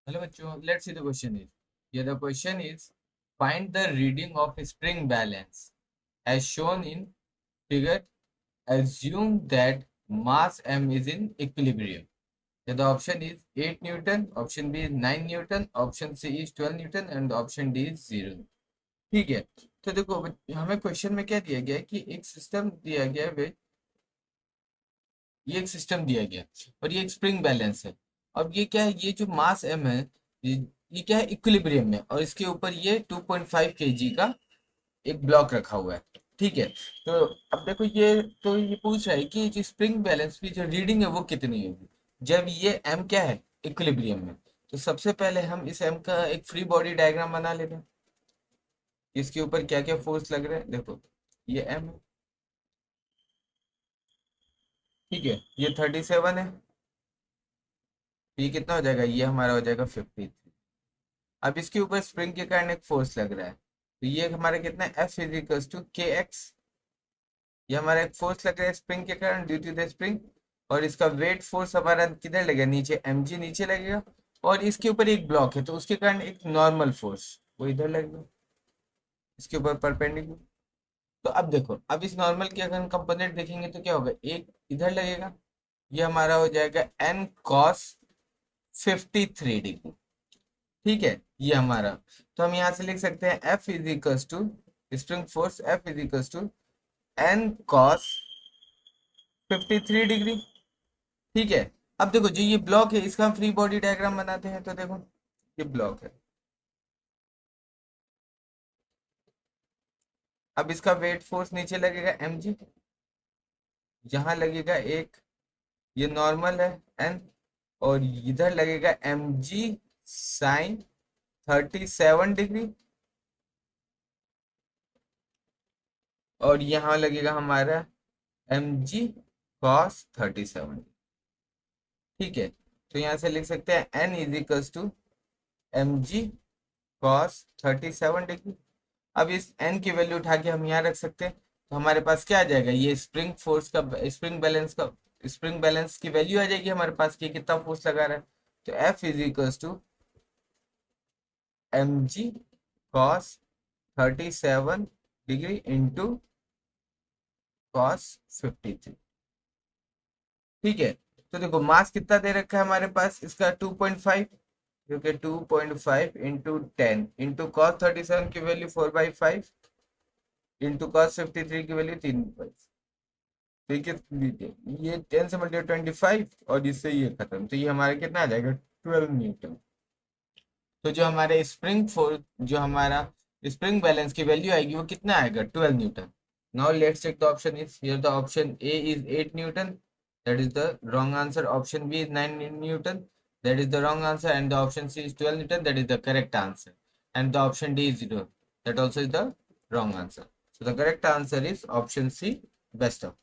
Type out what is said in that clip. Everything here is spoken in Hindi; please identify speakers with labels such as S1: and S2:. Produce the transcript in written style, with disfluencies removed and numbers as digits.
S1: Hello bachcho, let's see the question is. Here the question is, find the reading of spring balance. As shown in figure, assume that mass m is in equilibrium. Here the option is 8 Newton, option B is 9 Newton, option C is 12 Newton and option D is 0. ठीक है, तो देखो हमें क्वेश्चन में क्या दिया गया है कि एक सिस्टम दिया गया है, ये एक सिस्टम दिया गया और ये एक स्प्रिंग बैलेंस है। अब ये क्या है, ये जो मास एम है, ये, ये क्या है, इक्विलिब्रियम में, और इसके ऊपर ये 2.5 kg का एक ब्लॉक रखा हुआ है। ठीक है, तो अब देखो ये पूछ रहा है कि जो स्प्रिंग बैलेंस की जो रीडिंग है वो कितनी होगी जब ये एम क्या है, इक्विलिब्रियम में। तो सबसे पहले हम इस एम का एक फ्री बॉडी डायग्राम बना लेते हैं। इसके ऊपर क्या क्या फोर्स लग रहे हैं देखो, ये एम है, ठीक है, ये 37 है, ये कितना हो जाएगा, ये हमारा हो जाएगा 53। अब इसके ऊपर स्प्रिंग के कारण एक फोर्स लग रहा है, तो ये हमारा कितना है, एफ इजिकल्स टू के एक्स। ये हमारा एक फोर्स लग रहा है स्प्रिंग के कारण ड्यू टू द स्प्रिंग, और इसका वेट फोर्स हमारा किधर लगेगा, नीचे एम जी नीचे लगेगा, और इसके ऊपर एक ब्लॉक है तो उसके कारण एक नॉर्मल फोर्स वो इधर लगेगा, इसके ऊपर परपेंडिकुलर। तो अब देखो, अब इस नॉर्मल के अगर हम कंपोनेंट देखेंगे तो क्या होगा, एक इधर लगेगा, ये हमारा हो जाएगा एन कॉस 53 डिग्री। ठीक है, ये हमारा, तो हम यहाँ से लिख सकते हैं F is equals to spring force, F is equals to N cos 53 degree. ठीक है, अब देखो जो ये ब्लॉक है इसका हम फ्री बॉडी डायग्राम बनाते हैं, तो देखो ये ब्लॉक है, अब इसका वेट फोर्स नीचे लगेगा एम जी, यहाँ लगेगा एक, ये नॉर्मल है एन, और इधर लगेगा एम जी साइन 37 डिग्री, और यहाँ लगेगा हमारा एम जी कॉस 37। ठीक है, तो यहाँ से लिख सकते हैं N is equals to M G cos 37 degree. अब इस एन की वैल्यू उठा के हम यहाँ रख सकते हैं, तो हमारे पास क्या आ जाएगा, ये स्प्रिंग फोर्स का, स्प्रिंग बैलेंस की वैल्यू आ जाएगी हमारे पास कि कितना फोर्स लगा रहा है। तो F is equals to M G cos 37 degree into cos 53। ठीक है, तो देखो मास कितना दे रखा है हमारे पास इसका 2.5, क्योंकि 2.5 इंटू 10 इंटू कॉस 37 की वैल्यू 4/5 इंटू कॉस 53 की वैल्यू 3/5। ठीक है, ये 10 से मल्टीप्लाई 25 और इससे ये खत्म, तो ये हमारा कितना आ जाएगा, 12 न्यूटन। तो जो हमारे स्प्रिंग फोर्स, जो हमारा स्प्रिंग बैलेंस की वैल्यू आएगी वो कितना आएगा, 12 newton. Now let's check the option is, here the option A is 8 newton, that is the wrong answer. Option B is 9 Newton, that is the wrong answer. And the option C is 12 Newton, that is the correct answer. And the option D is 0, that also is the wrong answer. So the correct answer is option C, best of.